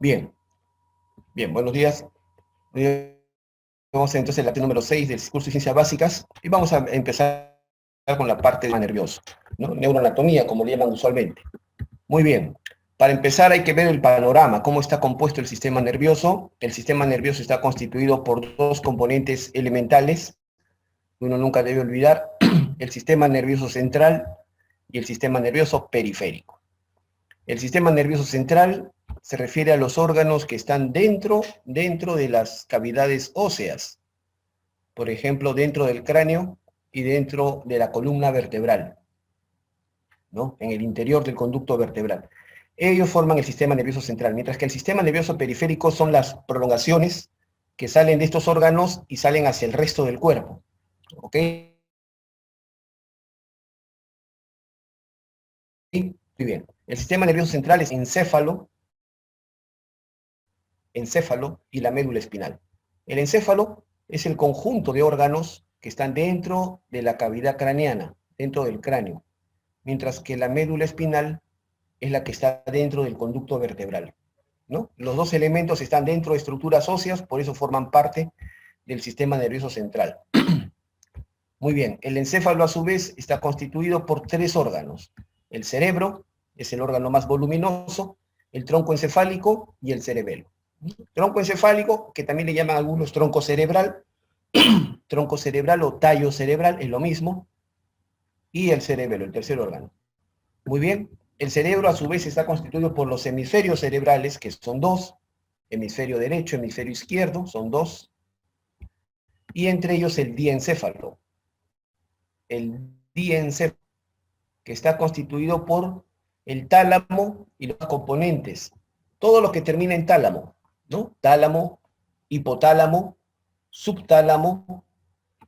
Bien, bien, buenos días. Vamos entonces a la clase número 6 del curso de Ciencias Básicas y vamos a empezar con la parte del sistema nervioso, ¿no? Neuroanatomía, como le llaman usualmente. Muy bien, para empezar hay que ver el panorama, cómo está compuesto el sistema nervioso. El sistema nervioso está constituido por dos componentes elementales, que uno nunca debe olvidar, el sistema nervioso central y el sistema nervioso periférico. El sistema nervioso central se refiere a los órganos que están dentro de las cavidades óseas, por ejemplo, dentro del cráneo y dentro de la columna vertebral, ¿no? En el interior del conducto vertebral. Ellos forman el sistema nervioso central, mientras que el sistema nervioso periférico son las prolongaciones que salen de estos órganos y salen hacia el resto del cuerpo, ¿ok? Muy bien. El sistema nervioso central es encéfalo y la médula espinal. El encéfalo es el conjunto de órganos que están dentro de la cavidad craneana, dentro del cráneo, mientras que la médula espinal es la que está dentro del conducto vertebral, ¿no? Los dos elementos están dentro de estructuras óseas, por eso forman parte del sistema nervioso central. Muy bien, el encéfalo a su vez está constituido por tres órganos. El cerebro es el órgano más voluminoso, el tronco encefálico y el cerebelo. Tronco encefálico, que también le llaman algunos tronco cerebral o tallo cerebral, es lo mismo, y el cerebelo, el tercer órgano. Muy bien, el cerebro a su vez está constituido por los hemisferios cerebrales, que son dos, hemisferio derecho, hemisferio izquierdo, son dos, y entre ellos el diencéfalo. El diencéfalo, que está constituido por el tálamo y los componentes, todo lo que termina en tálamo, ¿no? Tálamo, hipotálamo, subtálamo,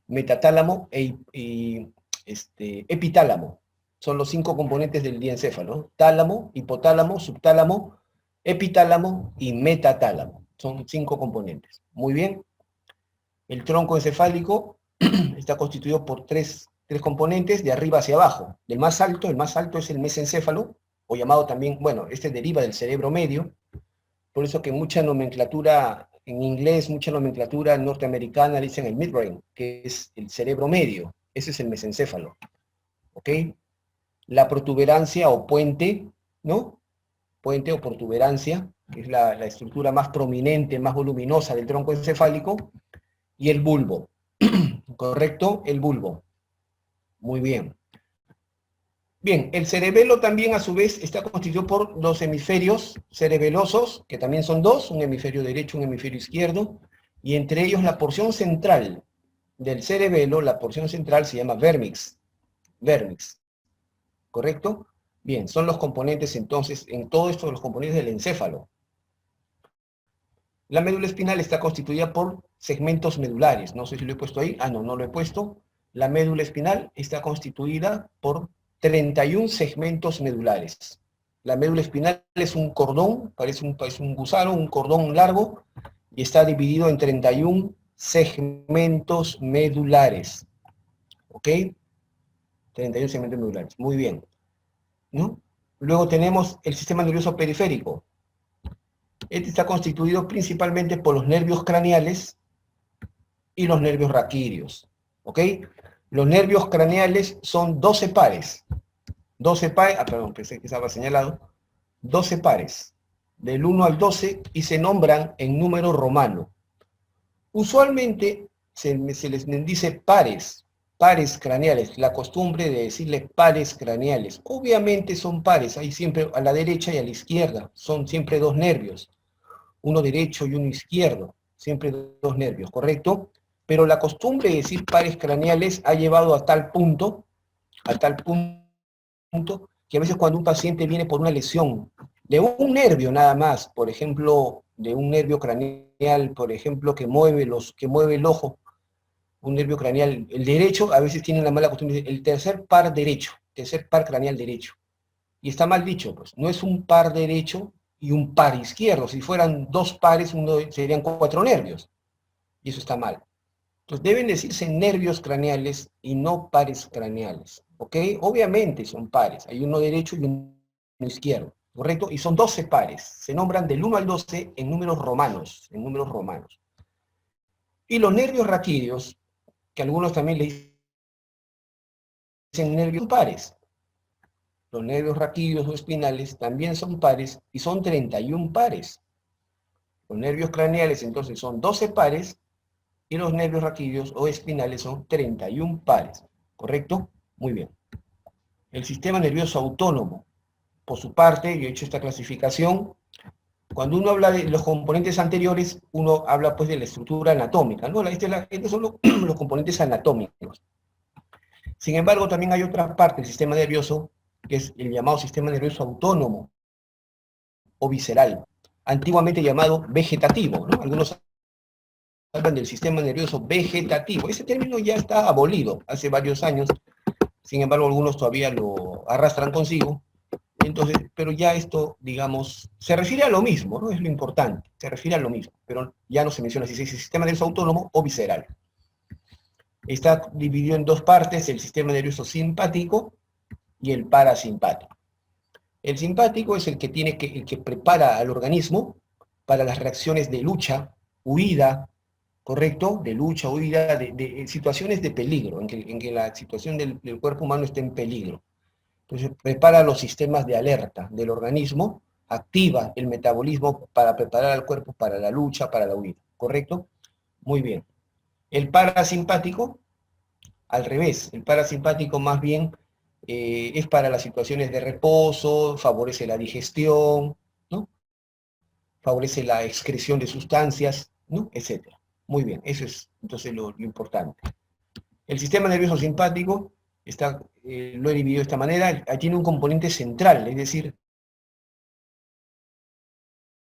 metatálamo y epitálamo. Son los 5 componentes del diencéfalo, ¿no? Tálamo, hipotálamo, subtálamo, epitálamo y metatálamo. Son 5 componentes. Muy bien. El tronco encefálico está constituido por tres componentes de arriba hacia abajo. El más alto es el mesencéfalo, o llamado también, bueno, este deriva del cerebro medio, por eso que mucha nomenclatura en inglés, mucha nomenclatura norteamericana le dicen el midbrain, que es el cerebro medio, ese es el mesencéfalo, ¿ok? La protuberancia o puente, ¿no? Puente o protuberancia, que es la estructura más prominente, más voluminosa del tronco encefálico, y el bulbo, ¿correcto? El bulbo. Muy bien. Bien, el cerebelo también a su vez está constituido por los hemisferios cerebelosos, que también son dos, un hemisferio derecho, un hemisferio izquierdo, y entre ellos la porción central del cerebelo, la porción central se llama vérmix, ¿correcto? Bien, son los componentes entonces, en todo esto los componentes del encéfalo. La médula espinal está constituida por segmentos medulares, no sé si lo he puesto ahí, no lo he puesto. La médula espinal está constituida por 31 segmentos medulares. La médula espinal es un cordón, parece un gusano, un cordón largo, y está dividido en 31 segmentos medulares. ¿Ok? 31 segmentos medulares. Muy bien, ¿no? Luego tenemos el sistema nervioso periférico. Este está constituido principalmente por los nervios craneales y los nervios raquídeos. ¿Ok? Los nervios craneales son 12 pares. 12 pares, perdón, pensé que estaba señalado. 12 pares, del 1 al 12, y se nombran en número romano. Usualmente se les dice pares craneales, la costumbre de decirle pares craneales. Obviamente son pares, hay siempre a la derecha y a la izquierda, son siempre dos nervios, uno derecho y uno izquierdo, siempre dos nervios, ¿correcto? Pero la costumbre de decir pares craneales ha llevado a tal punto, que a veces cuando un paciente viene por una lesión de un nervio nada más, por ejemplo, de un nervio craneal, por ejemplo, que mueve el ojo, un nervio craneal, el derecho, a veces tienen la mala costumbre de decir el tercer par craneal derecho. Y está mal dicho, pues, no es un par derecho y un par izquierdo. Si fueran dos pares, serían 4 nervios. Y eso está mal. Entonces deben decirse nervios craneales y no pares craneales, ¿ok? Obviamente son pares, hay uno derecho y uno izquierdo. ¿correcto? Y son 12 pares. Se nombran del 1 al 12 en números romanos, Y los nervios raquídeos, que algunos también le dicen nervios pares. Los nervios raquídeos o espinales también son pares y son 31 pares. Los nervios craneales entonces son 12 pares y los nervios raquídeos o espinales son 31 pares. ¿Correcto? Muy bien. El sistema nervioso autónomo, por su parte, yo he hecho esta clasificación. Cuando uno habla de los componentes anteriores, uno habla pues de la estructura anatómica, ¿no? Estos son los componentes anatómicos. Sin embargo, también hay otra parte del sistema nervioso, que es el llamado sistema nervioso autónomo o visceral, antiguamente llamado vegetativo, ¿no? Algunos hablan del sistema nervioso vegetativo. Ese término ya está abolido hace varios años, sin embargo, algunos todavía lo arrastran consigo. Entonces, pero ya esto, digamos, se refiere a lo mismo, ¿no? Es lo importante, se refiere a lo mismo, pero ya no se menciona si es el sistema nervioso autónomo o visceral. Está dividido en dos partes, el sistema nervioso simpático y el parasimpático. El simpático es el que prepara al organismo para las reacciones de lucha, huida, ¿correcto? De lucha, huida, de situaciones de peligro, en que la situación del cuerpo humano está en peligro. Entonces prepara los sistemas de alerta del organismo, activa el metabolismo para preparar al cuerpo para la lucha, para la huida, ¿correcto? Muy bien. El parasimpático, al revés, el parasimpático más bien es para las situaciones de reposo, favorece la digestión, ¿no? Favorece la excreción de sustancias, ¿no? Etcétera. Muy bien, eso es entonces lo importante. El sistema nervioso simpático lo he dividido de esta manera, tiene un componente central, es decir,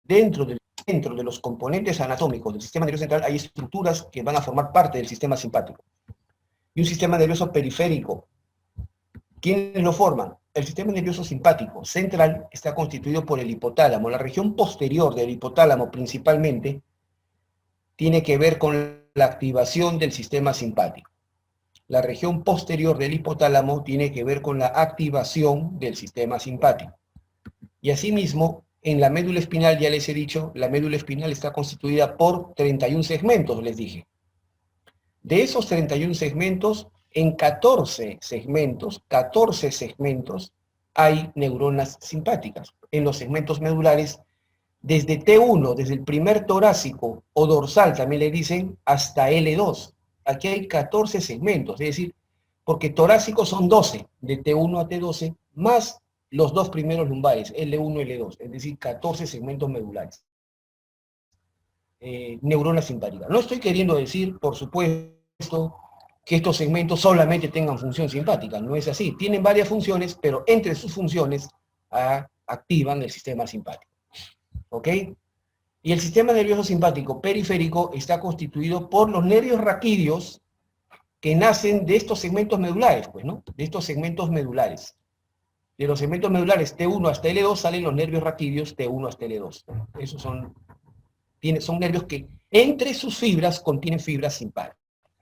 dentro de los componentes anatómicos del sistema nervioso central hay estructuras que van a formar parte del sistema simpático. Y un sistema nervioso periférico. ¿Quiénes lo forman? El sistema nervioso simpático central está constituido por el hipotálamo. La región posterior del hipotálamo principalmente tiene que ver con la activación del sistema simpático. La región posterior del hipotálamo tiene que ver con la activación del sistema simpático. Y asimismo, en la médula espinal, ya les he dicho, la médula espinal está constituida por 31 segmentos, les dije. De esos 31 segmentos, en 14 segmentos, hay neuronas simpáticas. En los segmentos medulares, desde T1, desde el primer torácico o dorsal, también le dicen, hasta L2. Aquí hay 14 segmentos, es decir, porque torácicos son 12, de T1 a T12, más los dos primeros lumbares, L1 y L2, es decir, 14 segmentos medulares. Neuronas simpáticas. No estoy queriendo decir, por supuesto, que estos segmentos solamente tengan función simpática, no es así. Tienen varias funciones, pero entre sus funciones activan el sistema simpático. ¿Ok? Y el sistema nervioso simpático periférico está constituido por los nervios raquídeos que nacen de estos segmentos medulares, pues, ¿no? De estos segmentos medulares. De los segmentos medulares T1 hasta L2 salen los nervios raquídeos T1 hasta L2. Esos son nervios que entre sus fibras contienen fibras simpáticas.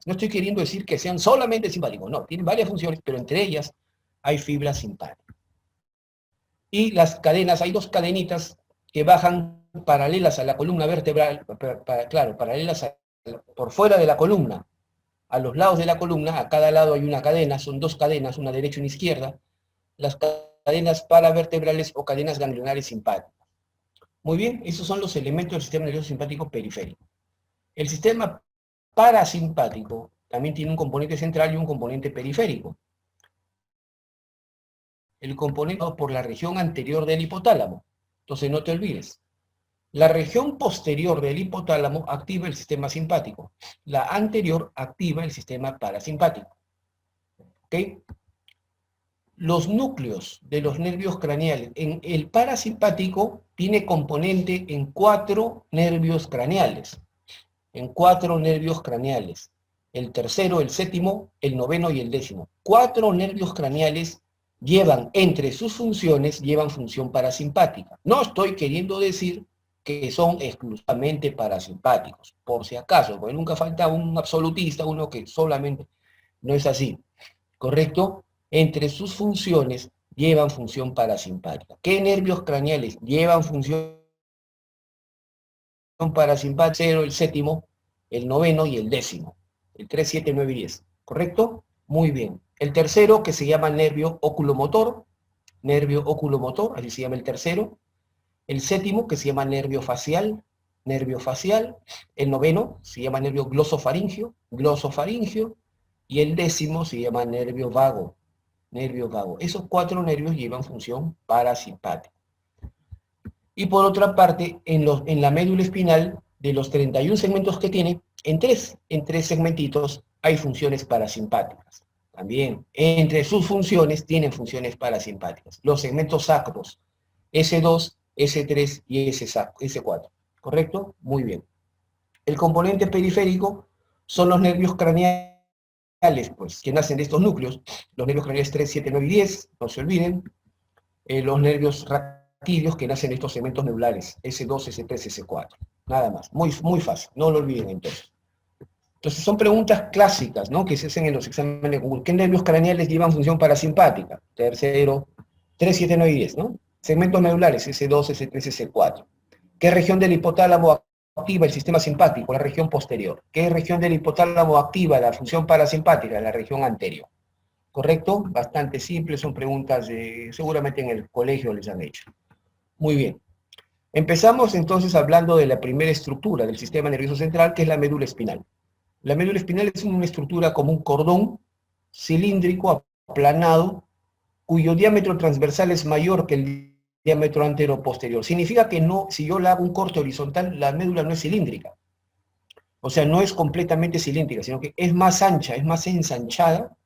No estoy queriendo decir que sean solamente simpáticos, no, tienen varias funciones, pero entre ellas hay fibras simpáticas. Y las cadenas, hay dos cadenitas que bajan paralelas a la columna vertebral, claro, paralelas por fuera de la columna, a los lados de la columna, a cada lado hay una cadena, son dos cadenas, una derecha y una izquierda, las cadenas paravertebrales o cadenas ganglionares simpáticas. Muy bien, esos son los elementos del sistema nervioso simpático periférico. El sistema parasimpático también tiene un componente central y un componente periférico. El componente por la región anterior del hipotálamo. Entonces no te olvides. La región posterior del hipotálamo activa el sistema simpático. La anterior activa el sistema parasimpático. ¿Ok? Los núcleos de los nervios craneales. En el parasimpático tiene componente en 4 nervios craneales. En 4 nervios craneales. El tercero, el séptimo, el noveno y el 10º. 4 nervios craneales llevan, entre sus funciones, llevan función parasimpática. No estoy queriendo decir que son exclusivamente parasimpáticos, por si acaso, porque nunca falta un absolutista, uno que solamente no es así, ¿correcto? Entre sus funciones llevan función parasimpática. ¿Qué nervios craneales llevan función parasimpática? 0, el séptimo, el noveno y el décimo. El 3, 7, 9 y 10. ¿Correcto? Muy bien. El tercero, que se llama nervio oculomotor, así se llama el tercero. El séptimo, que se llama nervio facial. El noveno se llama nervio glosofaringio. Y el décimo se llama nervio vago. Esos 4 nervios llevan función parasimpática. Y por otra parte, en la médula espinal, de los 31 segmentos que tiene, en tres segmentitos hay funciones parasimpáticas. También, entre sus funciones, tienen funciones parasimpáticas. Los segmentos sacros, S2, S3 y S4. ¿Correcto? Muy bien. El componente periférico son los nervios craneales, pues, que nacen de estos núcleos. Los nervios craneales 3, 7, 9 y 10, no se olviden. Los nervios raquídeos que nacen de estos segmentos medulares, S2, S3, S4. Nada más. Muy, muy fácil. No lo olviden entonces. Entonces son preguntas clásicas, ¿no?, que se hacen en los exámenes de Google. ¿Qué nervios craneales llevan función parasimpática? Tercero, 3, 7, 9 y 10, ¿no? Segmentos medulares, S2, S3, S4. ¿Qué región del hipotálamo activa el sistema simpático? La región posterior. ¿Qué región del hipotálamo activa la función parasimpática? La región anterior. ¿Correcto? Bastante simple, son preguntas seguramente en el colegio les han hecho. Muy bien. Empezamos entonces hablando de la primera estructura del sistema nervioso central, que es la médula espinal. La médula espinal es una estructura como un cordón cilíndrico aplanado, cuyo diámetro transversal es mayor que el diámetro antero-posterior. Significa que no, si yo la hago un corte horizontal, la médula no es cilíndrica. O sea, no es completamente cilíndrica, sino que es más ancha, es más ensanchada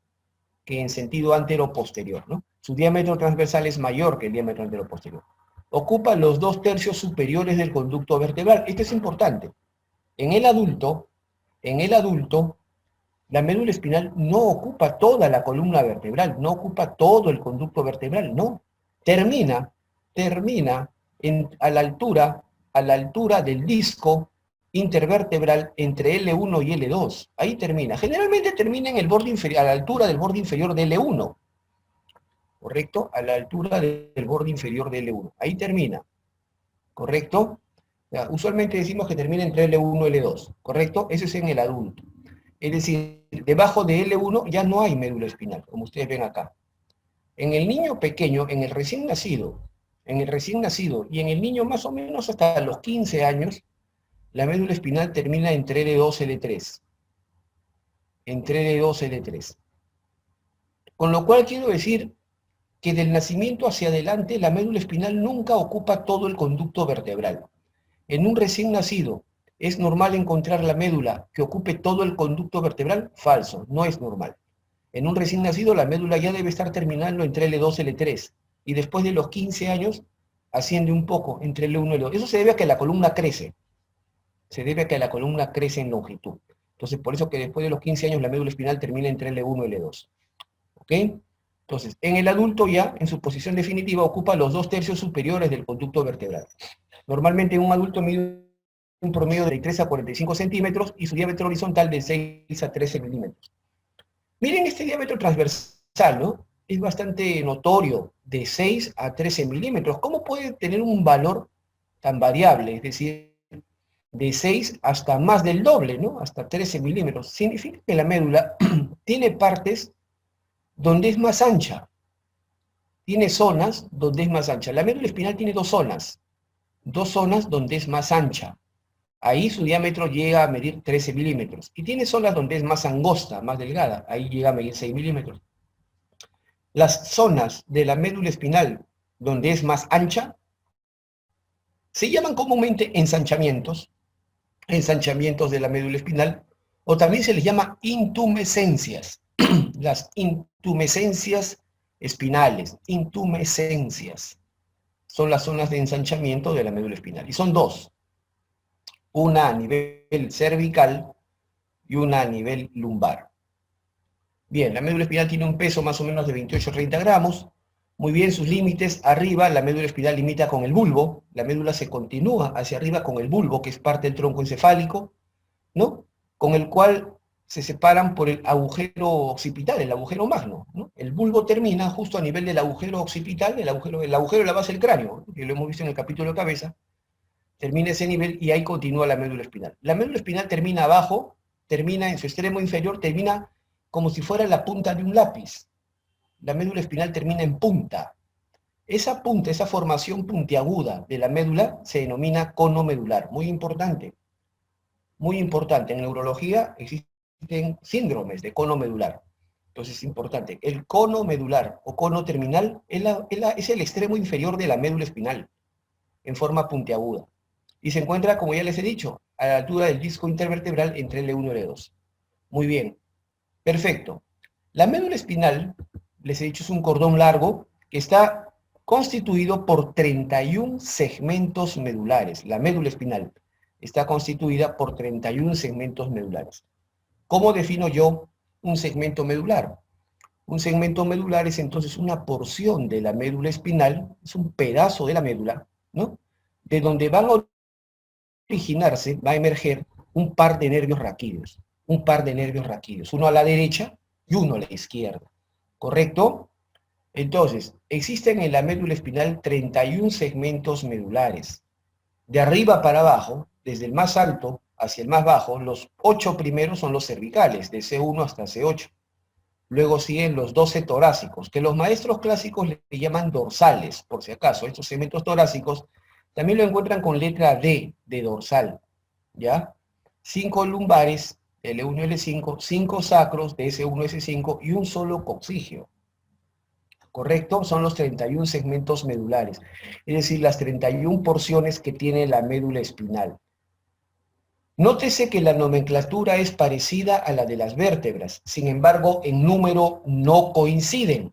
que en sentido antero-posterior, ¿no? Su diámetro transversal es mayor que el diámetro antero-posterior. Ocupa los 2/3 superiores del conducto vertebral. Esto es importante. En el adulto, la médula espinal no ocupa toda la columna vertebral, no ocupa todo el conducto vertebral, no. Termina a la altura del disco intervertebral entre L1 y L2. Ahí termina. Generalmente termina en el borde inferior, a la altura del borde inferior de L1. ¿Correcto? A la altura del borde inferior de L1. Ahí termina. ¿Correcto? Ya, usualmente decimos que termina entre L1 y L2. ¿Correcto? Eso es en el adulto. Es decir, debajo de L1 ya no hay médula espinal, como ustedes ven acá. En el niño pequeño, en el recién nacido y en el niño más o menos hasta los 15 años, la médula espinal termina entre L2 y L3. Entre L2 y L3. Con lo cual quiero decir que del nacimiento hacia adelante la médula espinal nunca ocupa todo el conducto vertebral. En un recién nacido, ¿es normal encontrar la médula que ocupe todo el conducto vertebral? Falso, no es normal. En un recién nacido la médula ya debe estar terminando entre L2 y L3, y después de los 15 años asciende un poco entre L1 y L2. Eso se debe a que la columna crece. En longitud. Entonces, por eso que después de los 15 años la médula espinal termina entre L1 y L2. ¿Ok? Entonces, en el adulto ya, en su posición definitiva, ocupa los 2/3 superiores del conducto vertebral. Normalmente un adulto mide un promedio de 3 a 45 centímetros y su diámetro horizontal de 6 a 13 milímetros. Miren este diámetro transversal, ¿no? Es bastante notorio, de 6 a 13 milímetros. ¿Cómo puede tener un valor tan variable? Es decir, de 6 hasta más del doble, ¿no? Hasta 13 milímetros. Significa que la médula tiene partes donde es más ancha. Tiene zonas donde es más ancha. La médula espinal tiene dos zonas donde es más ancha. Ahí su diámetro llega a medir 13 milímetros. Y tiene zonas donde es más angosta, más delgada. Ahí llega a medir 6 milímetros. Las zonas de la médula espinal donde es más ancha se llaman comúnmente ensanchamientos de la médula espinal, o también se les llama intumescencias. Las intumescencias espinales, son las zonas de ensanchamiento de la médula espinal. Y son dos. Una a nivel cervical y una a nivel lumbar. Bien, la médula espinal tiene un peso más o menos de 28 a 30 gramos. Muy bien, sus límites, arriba la médula espinal limita con el bulbo, la médula se continúa hacia arriba con el bulbo, que es parte del tronco encefálico, ¿no? Con el cual se separan por el agujero occipital, el agujero magno, ¿no? El bulbo termina justo a nivel del agujero occipital, el agujero de la base del cráneo, ¿no? Que lo hemos visto en el capítulo de cabeza, termina ese nivel y ahí continúa la médula espinal. La médula espinal termina abajo, termina en su extremo inferior, termina como si fuera la punta de un lápiz. La médula espinal termina en punta. Esa punta, esa formación puntiaguda de la médula se denomina cono medular. Muy importante. Muy importante. En neurología existen síndromes de cono medular. Entonces es importante. El cono medular o cono terminal es el extremo inferior de la médula espinal, en forma puntiaguda. Y se encuentra, como ya les he dicho, a la altura del disco intervertebral entre L1 y L2. Muy bien. Perfecto. La médula espinal, les he dicho, es un cordón largo que está constituido por 31 segmentos medulares. La médula espinal está constituida por 31 segmentos medulares. ¿Cómo defino yo un segmento medular? Un segmento medular es entonces una porción de la médula espinal, es un pedazo de la médula, ¿no? De donde van a originarse, va a emerger un par de nervios raquídeos, uno a la derecha y uno a la izquierda, ¿correcto? Entonces, existen en la médula espinal 31 segmentos medulares. De arriba para abajo, desde el más alto hacia el más bajo, los 8 primeros son los cervicales, de C1 hasta C8. Luego siguen los 12 torácicos, que los maestros clásicos le llaman dorsales, por si acaso. Estos segmentos torácicos también lo encuentran con letra D, de dorsal, ¿ya? 5 lumbares, L1 y L5, 5 sacros, de S1 y S5, y un solo coxígeo. ¿Correcto? Son los 31 segmentos medulares, es decir, las 31 porciones que tiene la médula espinal. Nótese que la nomenclatura es parecida a la de las vértebras, sin embargo, en número no coinciden.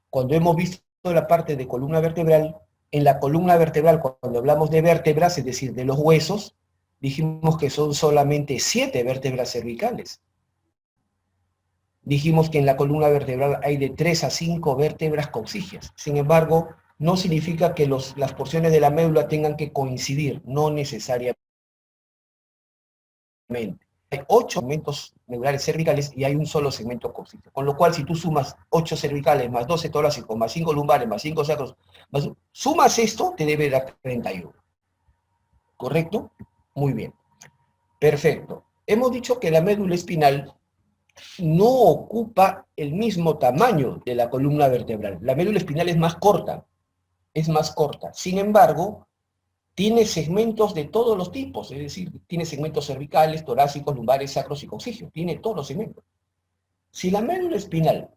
Cuando hemos visto la parte de columna vertebral, en la columna vertebral, cuando hablamos de vértebras, es decir, de los huesos, dijimos que son solamente 7 vértebras cervicales. Dijimos que en la columna vertebral hay de 3 a 5 vértebras coxígeas. Sin embargo, no significa que las porciones de la médula tengan que coincidir, no necesariamente. Hay 8 segmentos medulares cervicales y hay un solo segmento coxígeo. Con lo cual, si tú sumas 8 cervicales, más 12 torácicos, más 5 lumbares, más 5 sacros, sumas esto, te debe dar 31. ¿Correcto? Muy bien. Perfecto. Hemos dicho que la médula espinal no ocupa el mismo tamaño de la columna vertebral. La médula espinal es más corta. Sin embargo, tiene segmentos de todos los tipos, es decir, tiene segmentos cervicales, torácicos, lumbares, sacros y coxígeos. Tiene todos los segmentos. Si la médula espinal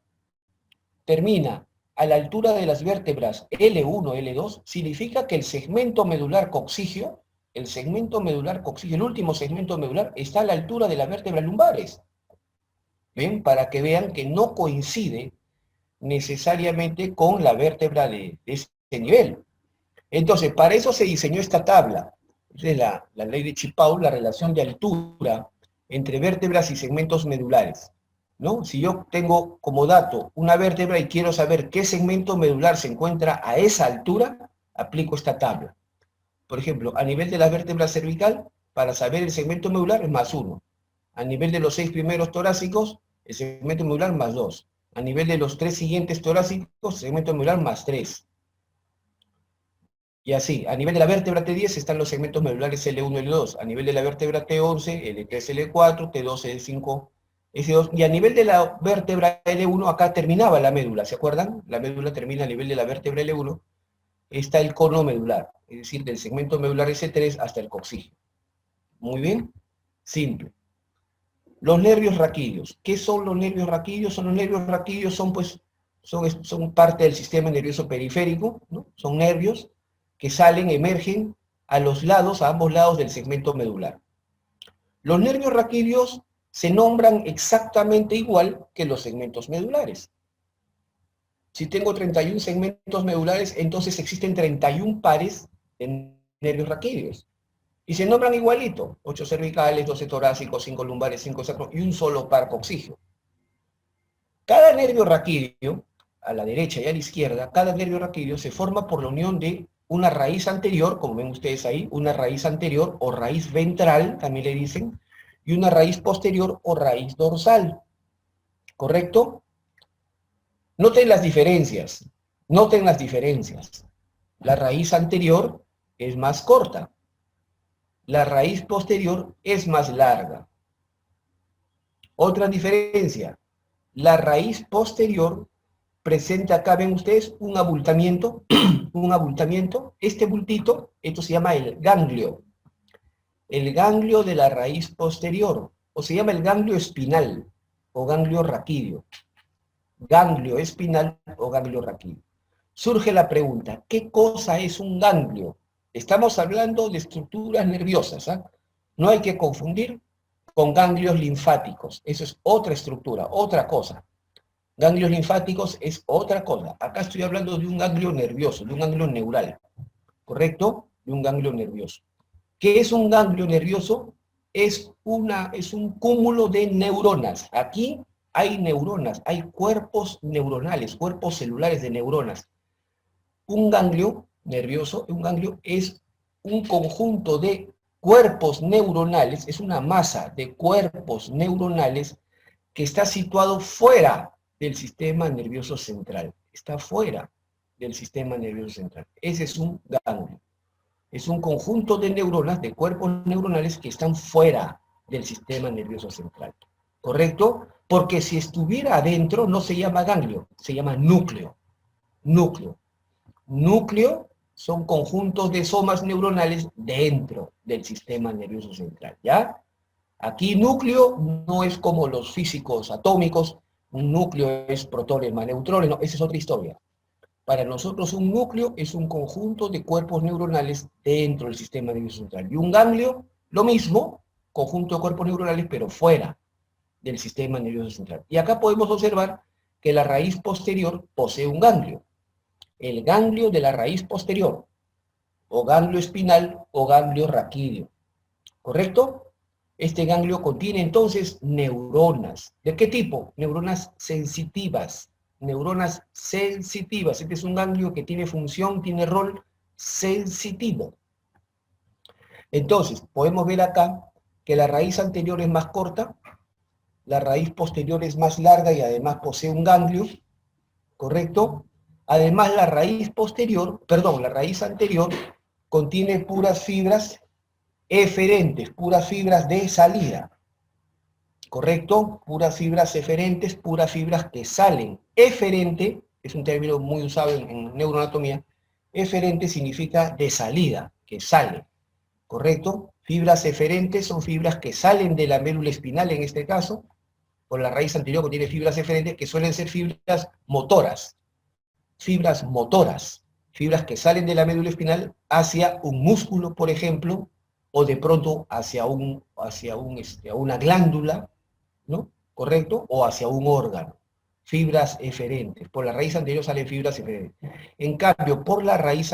termina a la altura de las vértebras L1, L2, significa que el segmento medular coxígeo, el último segmento medular, está a la altura de las vértebras lumbares. ¿Ven? Para que vean que no coincide necesariamente con la vértebra de ese nivel. Entonces, para eso se diseñó esta tabla. Es la ley de Chipaul, la relación de altura entre vértebras y segmentos medulares, ¿no? Si yo tengo como dato una vértebra y quiero saber qué segmento medular se encuentra a esa altura, aplico esta tabla. Por ejemplo, a nivel de la vértebra cervical, para saber el segmento medular es más 1. A nivel de los 6 primeros torácicos, el segmento medular más 2. A nivel de los 3 siguientes torácicos, segmento medular más 3. Y así, a nivel de la vértebra T10 están los segmentos medulares L1 y L2. A nivel de la vértebra T11, L3, L4, T12, L5, S2. Y a nivel de la vértebra L1, acá terminaba la médula, ¿se acuerdan? La médula termina a nivel de la vértebra L1. Está el cono medular, es decir, del segmento medular S3 hasta el coxígeo. Muy bien, simple. Los nervios raquídeos. ¿Qué son los nervios raquídeos? Los nervios raquídeos son parte del sistema nervioso periférico, ¿no? Son nervios que emergen a ambos lados del segmento medular. Los nervios raquídeos se nombran exactamente igual que los segmentos medulares. Si tengo 31 segmentos medulares, entonces existen 31 pares de nervios raquídeos. Y se nombran igualito, 8 cervicales, 12 torácicos, 5 lumbares, 5 sacros y un solo par coxígeo. Cada nervio raquídeo, a la derecha y a la izquierda, cada nervio raquídeo se forma por la unión de una raíz anterior, como ven ustedes ahí, una raíz anterior o raíz ventral, también le dicen, y una raíz posterior o raíz dorsal, ¿correcto? Noten las diferencias, noten las diferencias. La raíz anterior es más corta, la raíz posterior es más larga. Otra diferencia, la raíz posterior presenta, acá ven ustedes, un abultamiento, un abultamiento. Este bultito, esto se llama el ganglio de la raíz posterior, o se llama el ganglio espinal, o ganglio raquídeo. Ganglio espinal o ganglio raquídeo. Surge la pregunta, ¿qué cosa es un ganglio? Estamos hablando de estructuras nerviosas, ¿ah? No hay que confundir con ganglios linfáticos. Eso es otra estructura, otra cosa. Ganglios linfáticos es otra cosa. Acá estoy hablando de un ganglio nervioso, de un ganglio neural, ¿correcto? De un ganglio nervioso. ¿Qué es un ganglio nervioso? Es un cúmulo de neuronas. Aquí hay neuronas, hay cuerpos neuronales, cuerpos celulares de neuronas. Un ganglio nervioso, un ganglio es un conjunto de cuerpos neuronales, es una masa de cuerpos neuronales que está situado fuera del sistema nervioso central. Está fuera del sistema nervioso central. Ese es un ganglio. Es un conjunto de neuronas, de cuerpos neuronales que están fuera del sistema nervioso central. ¿Correcto? Porque si estuviera adentro no se llama ganglio, se llama núcleo. Núcleo. Núcleo son conjuntos de somas neuronales dentro del sistema nervioso central, ¿ya? Aquí núcleo no es como los físicos atómicos, un núcleo es protones más neutrones, no, esa es otra historia. Para nosotros un núcleo es un conjunto de cuerpos neuronales dentro del sistema nervioso central. Y un ganglio, lo mismo, conjunto de cuerpos neuronales, pero fuera del sistema nervioso central. Y acá podemos observar que la raíz posterior posee un ganglio. El ganglio de la raíz posterior, o ganglio espinal, o ganglio raquídeo. ¿Correcto? Este ganglio contiene entonces neuronas. ¿De qué tipo? Neuronas sensitivas. Neuronas sensitivas. Este es un ganglio que tiene función, tiene rol sensitivo. Entonces, podemos ver acá que la raíz anterior es más corta, la raíz posterior es más larga y además posee un ganglio, ¿correcto? Además, la raíz anterior contiene puras fibras eferentes, puras fibras de salida, ¿correcto? Puras fibras eferentes, puras fibras que salen. Eferente es un término muy usado en neuroanatomía. Eferente significa de salida, que sale, ¿correcto? Fibras eferentes son fibras que salen de la médula espinal, en este caso, por la raíz anterior contiene fibras eferentes que suelen ser fibras motoras, fibras que salen de la médula espinal hacia un músculo, por ejemplo, o de pronto hacia una glándula, ¿no? ¿Correcto? O hacia un órgano. Fibras eferentes. Por la raíz anterior salen fibras eferentes. En cambio, por la raíz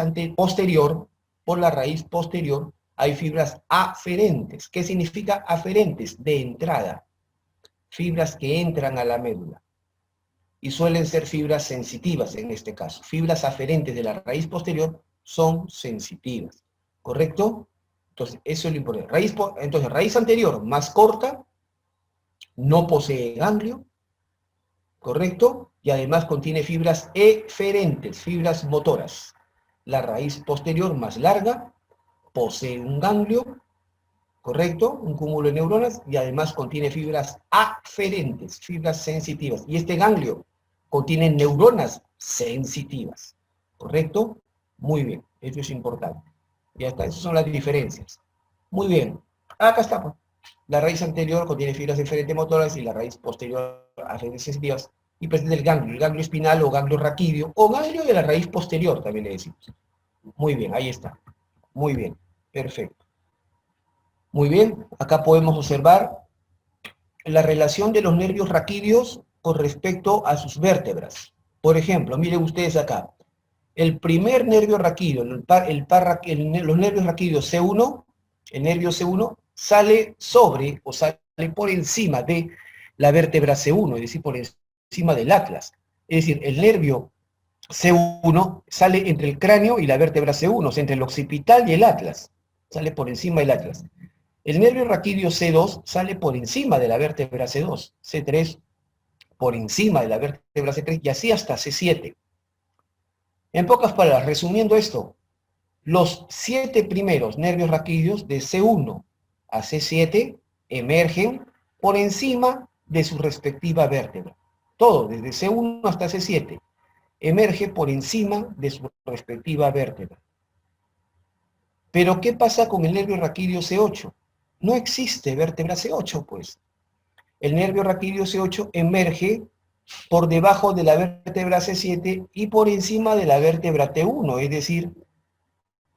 posterior, hay fibras aferentes. ¿Qué significa aferentes? De entrada. Fibras que entran a la médula. Y suelen ser fibras sensitivas en este caso. Fibras aferentes de la raíz posterior son sensitivas. ¿Correcto? Entonces, eso es lo importante. Entonces, raíz anterior más corta, no posee ganglio, ¿correcto? Y además contiene fibras eferentes, fibras motoras. La raíz posterior más larga, posee un ganglio, ¿correcto? Un cúmulo de neuronas, y además contiene fibras aferentes, fibras sensitivas. Y este ganglio contiene neuronas sensitivas, ¿correcto? Muy bien, esto es importante. Ya está, esas son las diferencias. Muy bien, acá está, pues. La raíz anterior contiene fibras eferentes motoras y la raíz posterior aferentes sensitivas. Y presenta el ganglio espinal o ganglio raquídeo, o ganglio de la raíz posterior, también le decimos. Muy bien, ahí está. Muy bien, perfecto. Muy bien, acá podemos observar la relación de los nervios raquídeos con respecto a sus vértebras. Por ejemplo, miren ustedes acá. El primer nervio raquídeo, los nervios raquídeos C1, el nervio C1, sale sobre o sale por encima de la vértebra C1, es decir, por encima del atlas. Es decir, el nervio C1 sale entre el cráneo y la vértebra C1, o sea, entre el occipital y el atlas. Sale por encima del atlas. El nervio raquídeo C2 sale por encima de la vértebra C2, C3 por encima de la vértebra C3 y así hasta C7. En pocas palabras, resumiendo esto, los 7 primeros nervios raquídeos de C1 a C7 emergen por encima de su respectiva vértebra. Todo, desde C1 hasta C7, emerge por encima de su respectiva vértebra. Pero, ¿qué pasa con el nervio raquídeo C8? No existe vértebra C8, pues. El nervio raquídeo C8 emerge por debajo de la vértebra C7 y por encima de la vértebra T1, es decir,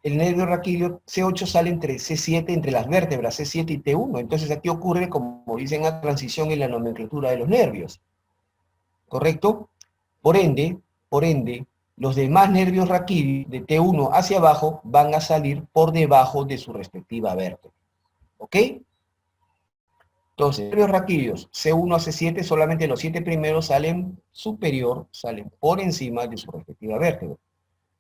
el nervio raquídeo C8 sale entre C7, entre las vértebras C7 y T1. Entonces aquí ocurre, como dicen, una transición en la nomenclatura de los nervios. ¿Correcto? Por ende, los demás nervios raquídeos de T1 hacia abajo van a salir por debajo de su respectiva vértebra. ¿Ok? Entonces, nervios raquídeos C1 a C7, solamente los 7 primeros salen superior, salen por encima de su respectiva vértebra.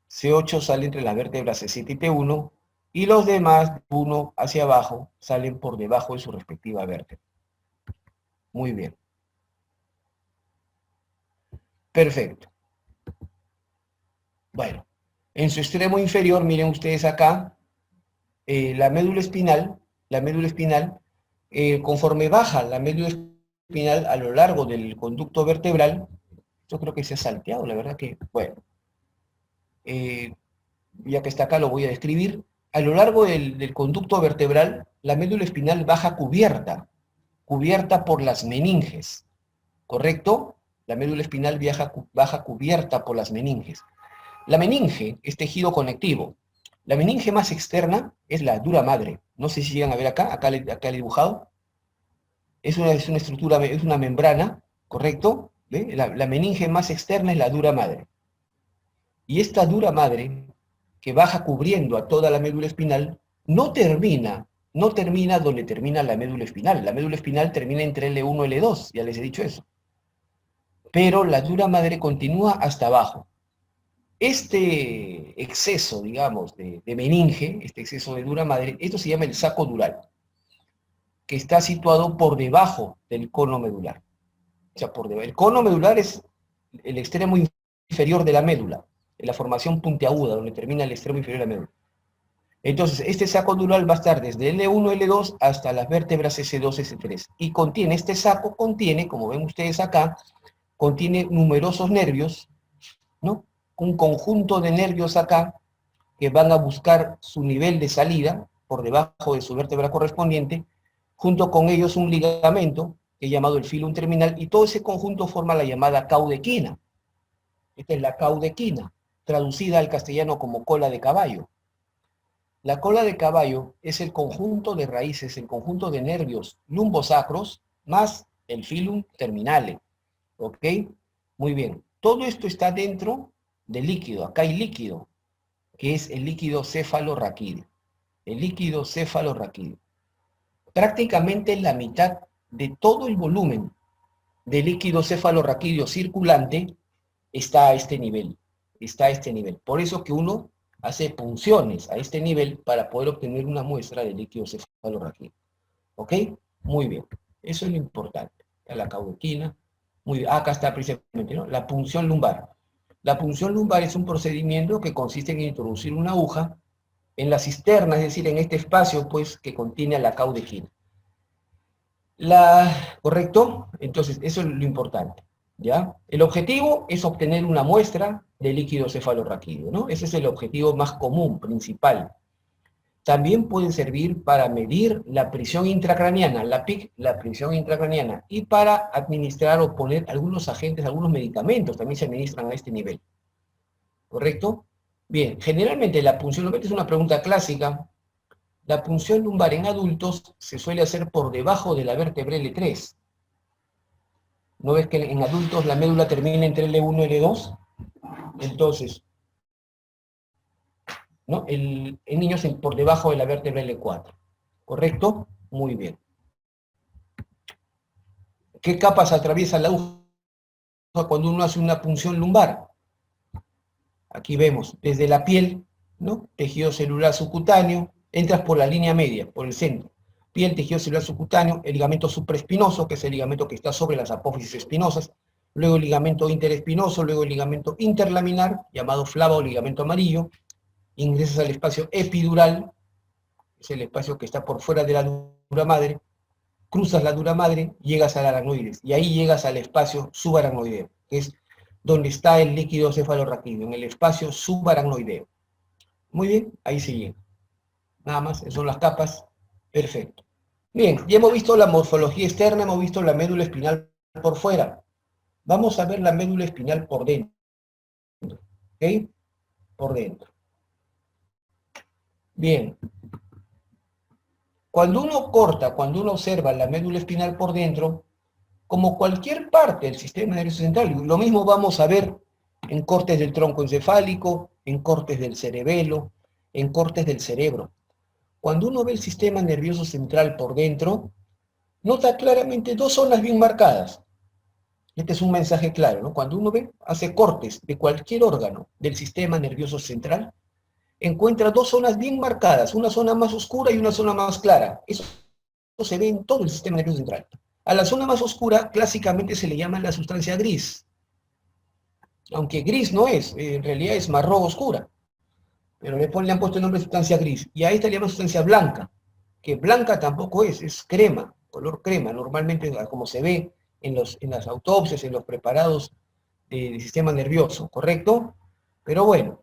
C8 sale entre las vértebras C7 y T1, y los demás, de 1 hacia abajo, salen por debajo de su respectiva vértebra. Muy bien. Perfecto. Bueno, en su extremo inferior, miren ustedes acá, la médula espinal, conforme baja la médula espinal a lo largo del conducto vertebral, yo creo que se ha salteado, la verdad que, bueno, ya que está acá lo voy a describir. A lo largo del conducto vertebral, la médula espinal baja cubierta por las meninges, ¿correcto? La médula espinal baja cubierta por las meninges. La meninge es tejido conectivo. La meninge más externa es la dura madre. No sé si llegan a ver acá le he dibujado. Es una estructura, es una membrana, ¿correcto? ¿Ve? La meninge más externa es la dura madre. Y esta dura madre, que baja cubriendo a toda la médula espinal, no termina donde termina la médula espinal. La médula espinal termina entre L1 y L2, ya les he dicho eso. Pero la dura madre continúa hasta abajo. Este exceso, digamos, de meninge, este exceso de dura madre, esto se llama el saco dural, que está situado por debajo del cono medular. O sea, el cono medular es el extremo inferior de la médula, en la formación puntiaguda, donde termina el extremo inferior de la médula. Entonces, este saco dural va a estar desde L1, L2 hasta las vértebras S2, S3. Y este saco contiene, como ven ustedes acá, contiene numerosos nervios, ¿no? Un conjunto de nervios acá que van a buscar su nivel de salida por debajo de su vértebra correspondiente, junto con ellos un ligamento que es llamado el filum terminal, y todo ese conjunto forma la llamada caudequina. Esta es la caudequina, traducida al castellano como cola de caballo. La cola de caballo es el conjunto de raíces, el conjunto de nervios lumbosacros más el filum terminale. ¿Ok? Muy bien. Todo esto está dentro del líquido. Acá hay líquido, que es el líquido cefalorraquídeo. El líquido cefalorraquídeo. Prácticamente la mitad de todo el volumen de líquido cefalorraquídeo circulante está a este nivel. Está a este nivel. Por eso que uno hace punciones a este nivel para poder obtener una muestra de líquido cefalorraquídeo. ¿Ok? Muy bien. Eso es lo importante. La caudequina. Muy bien. Acá está precisamente, ¿no? La punción lumbar. La punción lumbar es un procedimiento que consiste en introducir una aguja en la cisterna, es decir, en este espacio, pues, que contiene a la caudequina. ¿Correcto? Entonces, eso es lo importante, ¿ya? El objetivo es obtener una muestra de líquido cefalorraquídeo, ¿no? Ese es el objetivo más común, principal. También pueden servir para medir la presión intracraniana, la PIC, la presión intracraniana, y para administrar o poner algunos agentes, algunos medicamentos, también se administran a este nivel. ¿Correcto? Bien, generalmente la punción lumbar, es una pregunta clásica. La punción lumbar en adultos se suele hacer por debajo de la vértebra L3. ¿No ves que en adultos la médula termina entre L1 y L2? Entonces, ¿no? En niños por debajo de la vértebra L4. ¿Correcto? Muy bien. ¿Qué capas atraviesa la aguja cuando uno hace una punción lumbar? Aquí vemos, desde la piel, ¿no? Tejido celular subcutáneo, entras por la línea media, por el centro. piel, tejido celular subcutáneo, el ligamento supraespinoso, que es el ligamento que está sobre las apófisis espinosas, luego el ligamento interespinoso, luego el ligamento interlaminar, llamado flava o ligamento amarillo, ingresas al espacio epidural, es el espacio que está por fuera de la dura madre, cruzas la dura madre, llegas al aracnoides, y ahí llegas al espacio subaracnoideo, que es donde está el líquido cefalorraquídeo, en el espacio subaracnoideo. Muy bien, ahí se llega. Nada más, esas son las capas. Perfecto. Bien, ya hemos visto la morfología externa, hemos visto la médula espinal por fuera. Vamos a ver la médula espinal por dentro. ¿Ok? Por dentro. Bien. Cuando uno observa la médula espinal por dentro, como cualquier parte del sistema nervioso central, lo mismo vamos a ver en cortes del tronco encefálico, en cortes del cerebelo, en cortes del cerebro. Cuando uno ve el sistema nervioso central por dentro, nota claramente dos zonas bien marcadas. Este es un mensaje claro, ¿no? Cuando uno hace cortes de cualquier órgano del sistema nervioso central, encuentra dos zonas bien marcadas, una zona más oscura y una zona más clara. Eso se ve en todo el sistema nervioso central. A la zona más oscura clásicamente se le llama la sustancia gris. Aunque gris no es, en realidad es marrón oscura. Pero le han puesto el nombre de sustancia gris. Y a esta le llaman sustancia blanca, que blanca tampoco es crema, color crema, normalmente como se ve en las autopsias, en los preparados del sistema nervioso, ¿correcto? Pero bueno,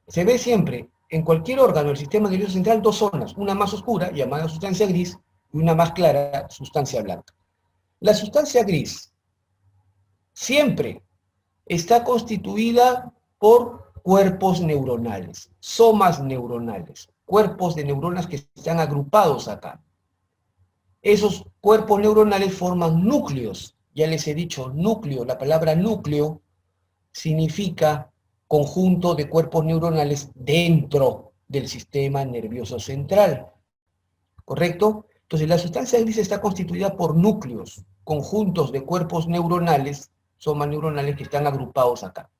se ve siempre en cualquier órgano del sistema nervioso central dos zonas, una más oscura, llamada sustancia gris, y una más clara, sustancia blanca. La sustancia gris siempre está constituida por cuerpos neuronales, somas neuronales, cuerpos de neuronas que están agrupados acá. Esos cuerpos neuronales forman núcleos. Ya les he dicho, núcleo, la palabra núcleo significa conjunto de cuerpos neuronales dentro del sistema nervioso central. ¿Correcto? Entonces, la sustancia gris está constituida por núcleos, conjuntos de cuerpos neuronales, somas neuronales que están agrupados acá.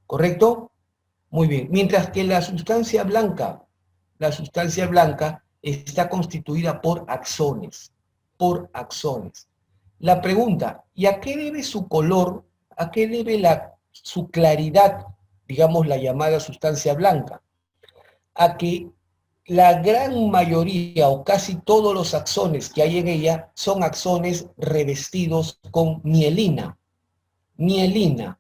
¿Correcto? Muy bien. Mientras que la sustancia blanca está constituida por axones, por axones. La pregunta, ¿y a qué debe su color, a qué debe su claridad, digamos la llamada sustancia blanca? A que la gran mayoría o casi todos los axones que hay en ella son axones revestidos con mielina. Mielina.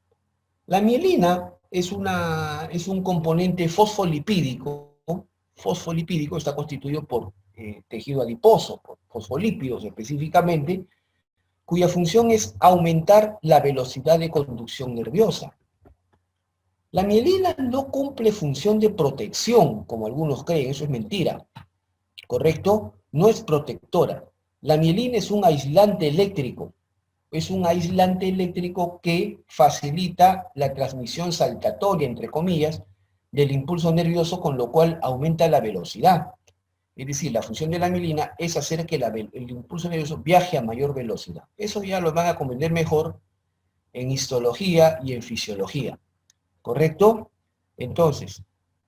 La mielina es un componente fosfolipídico. Fosfolipídico está constituido por tejido adiposo, por fosfolípidos específicamente, cuya función es aumentar la velocidad de conducción nerviosa. La mielina no cumple función de protección, como algunos creen, eso es mentira, ¿correcto? No es protectora. La mielina es un aislante eléctrico. Es un aislante eléctrico que facilita la transmisión saltatoria, entre comillas, del impulso nervioso, con lo cual aumenta la velocidad. Es decir, la función de la mielina es hacer que el impulso nervioso viaje a mayor velocidad. Eso ya lo van a comprender mejor en histología y en fisiología. ¿Correcto? Entonces,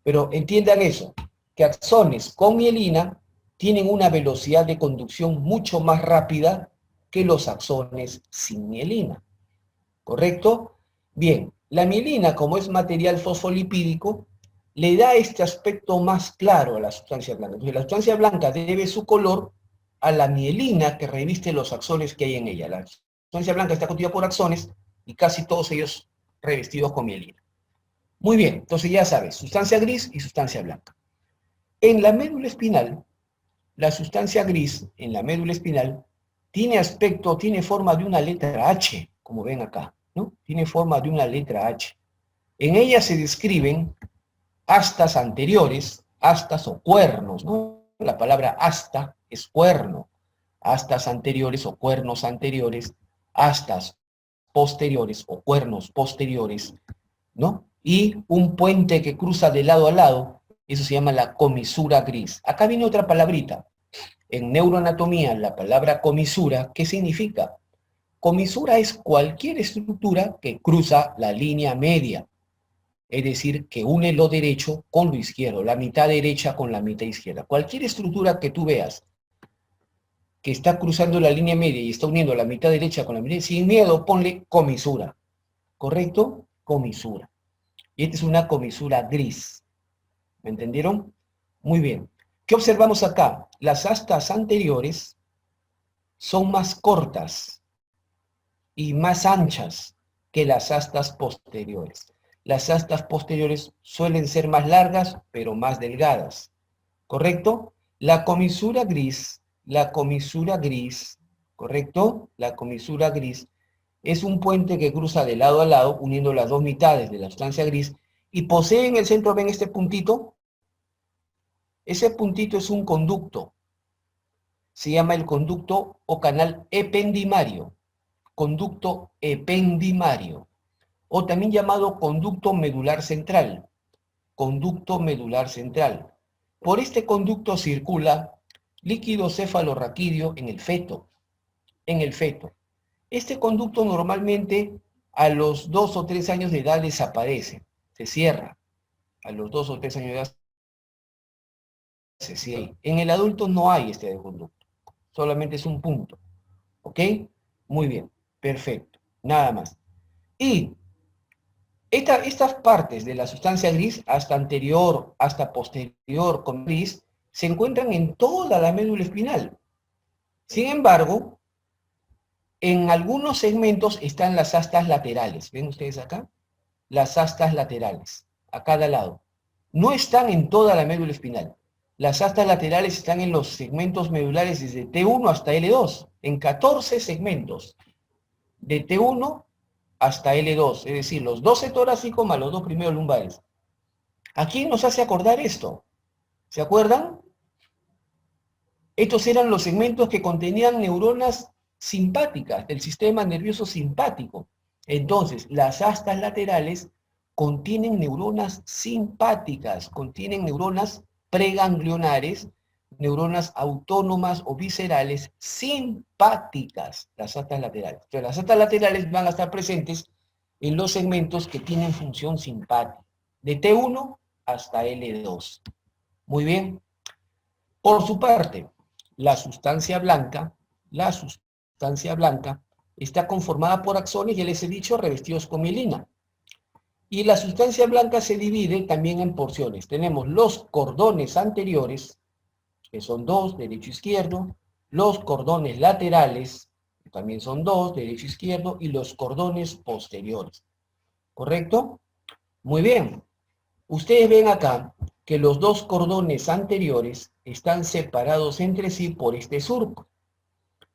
pero entiendan eso, que axones con mielina tienen una velocidad de conducción mucho más rápida que los axones sin mielina. ¿Correcto? Bien, la mielina, como es material fosfolipídico, le da este aspecto más claro a la sustancia blanca. Entonces, la sustancia blanca debe su color a la mielina que reviste los axones que hay en ella. La sustancia blanca está constituida por axones y casi todos ellos revestidos con mielina. Muy bien, entonces ya sabes, sustancia gris y sustancia blanca. En la médula espinal, la sustancia gris en la médula espinal tiene forma de una letra H, como ven acá, ¿no? Tiene forma de una letra H. En ella se describen astas anteriores, astas o cuernos, ¿no? La palabra asta es cuerno. Astas anteriores o cuernos anteriores, astas posteriores o cuernos posteriores, ¿no? Y un puente que cruza de lado a lado, eso se llama la comisura gris. Acá viene otra palabrita. En neuroanatomía, la palabra comisura, ¿qué significa? Comisura es cualquier estructura que cruza la línea media, es decir, que une lo derecho con lo izquierdo, la mitad derecha con la mitad izquierda. Cualquier estructura que tú veas que está cruzando la línea media y está uniendo la mitad derecha con la mitad, sin miedo, ponle comisura. ¿Correcto? Comisura. Y esta es una comisura gris. ¿Me entendieron? Muy bien. ¿Qué observamos acá? Las astas anteriores son más cortas y más anchas que las astas posteriores. Las astas posteriores suelen ser más largas, pero más delgadas. ¿Correcto? La comisura gris, ¿correcto? La comisura gris es un puente que cruza de lado a lado, uniendo las dos mitades de la sustancia gris, y posee en el centro, ¿ven este puntito? Ese puntito es un conducto. Se llama el conducto o canal ependimario. Conducto ependimario. O también llamado conducto medular central. Conducto medular central. Por este conducto circula líquido cefalorraquídeo en el feto. En el feto. Este conducto normalmente a los 2 o 3 años de edad desaparece, se cierra. A los 2 o 3 años de edad se cierra. En el adulto no hay este conducto, solamente es un punto. ¿Ok? Muy bien, perfecto, nada más. Y estas partes de la sustancia gris, hasta anterior, hasta posterior con gris, se encuentran en toda la médula espinal. Sin embargo, en algunos segmentos están las astas laterales. ¿Ven ustedes acá? Las astas laterales, a cada lado. No están en toda la médula espinal. Las astas laterales están en los segmentos medulares desde T1 hasta L2, en 14 segmentos, de T1 hasta L2, es decir, los 12 torácicos más los 2 primeros lumbares. ¿A quién nos hace acordar esto? ¿Se acuerdan? Estos eran los segmentos que contenían neuronas simpáticas, del sistema nervioso simpático. Entonces, las astas laterales contienen neuronas simpáticas, contienen neuronas preganglionares, neuronas autónomas o viscerales simpáticas, las astas laterales. Entonces, las astas laterales van a estar presentes en los segmentos que tienen función simpática, de T1 hasta L2. Muy bien. Por su parte, la sustancia blanca está conformada por axones, ya les he dicho, revestidos con mielina. Y la sustancia blanca se divide también en porciones. Tenemos los cordones anteriores, que son 2, derecho e izquierdo, los cordones laterales, que también son 2, derecho e izquierdo, y los cordones posteriores. ¿Correcto? Muy bien. Ustedes ven acá que los dos cordones anteriores están separados entre sí por este surco.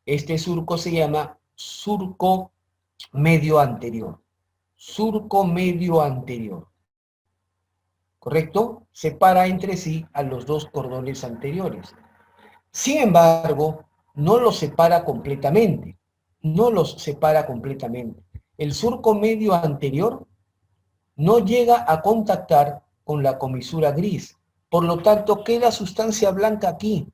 Este surco se llama surco medio anterior. Surco medio anterior. ¿Correcto? Separa entre sí a los dos cordones anteriores. Sin embargo, no los separa completamente. No los separa completamente. El surco medio anterior no llega a contactar con la comisura gris. Por lo tanto, queda sustancia blanca aquí,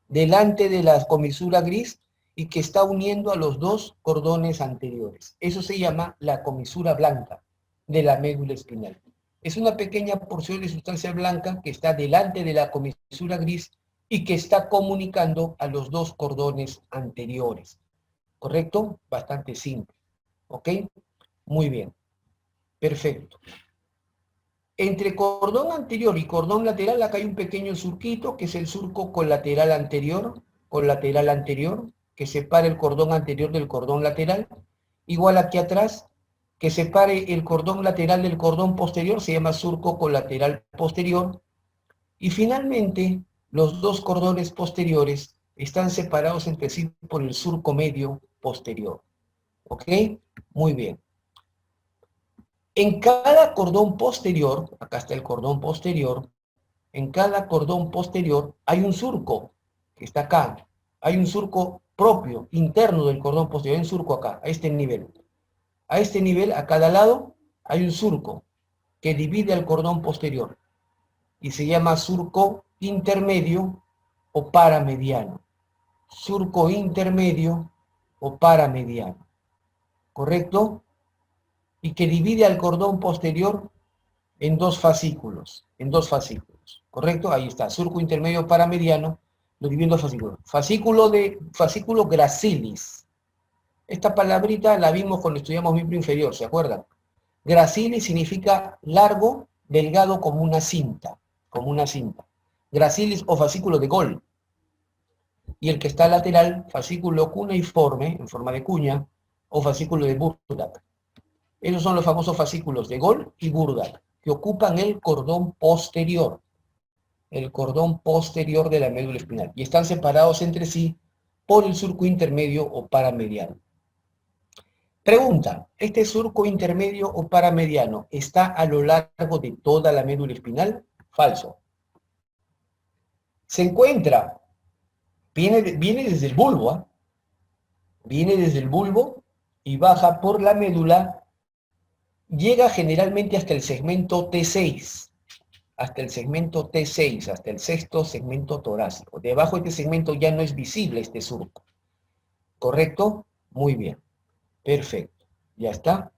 delante de la comisura gris, y que está uniendo a los dos cordones anteriores. Eso se llama la comisura blanca de la médula espinal. Es una pequeña porción de sustancia blanca que está delante de la comisura gris y que está comunicando a los dos cordones anteriores. ¿Correcto? Bastante simple. ¿Ok? Muy bien. Perfecto. Entre cordón anterior y cordón lateral, acá hay un pequeño surquito, que es el surco colateral anterior, que separa el cordón anterior del cordón lateral. Igual aquí atrás, que separe el cordón lateral del cordón posterior, se llama surco colateral posterior. Y finalmente, los dos cordones posteriores están separados entre sí por el surco medio posterior. ¿Ok? Muy bien. En cada cordón posterior, acá está el cordón posterior, en cada cordón posterior hay un surco, que está acá. Hay un surco propio, interno del cordón posterior, hay un surco acá, a este nivel. A este nivel, a cada lado, hay un surco que divide el cordón posterior y se llama surco intermedio o paramediano. Surco intermedio o paramediano. ¿Correcto? Y que divide al cordón posterior en dos fascículos, ¿correcto? Ahí está, surco intermedio paramediano, Lo divido en fascículos. Fascículo gracilis. Esta palabrita la vimos cuando estudiamos miembro inferior, ¿se acuerdan? Gracilis significa largo, delgado como una cinta, como una cinta. Gracilis o fascículo de Gol. Y el que está lateral, fascículo cuneiforme, en forma de cuña, o fascículo de Burdak. Esos son los famosos fascículos de Gol y Burdak, que ocupan el cordón posterior de la médula espinal, y están separados entre sí por el surco intermedio o paramediano. Pregunta, ¿este surco intermedio o paramediano está a lo largo de toda la médula espinal? Falso. Se encuentra, viene desde el bulbo, ¿eh? Viene desde el bulbo y baja por la médula, llega generalmente hasta el segmento T6, hasta el sexto segmento torácico. Debajo de este segmento ya no es visible este surco. ¿Correcto? Muy bien. Perfecto. Ya está.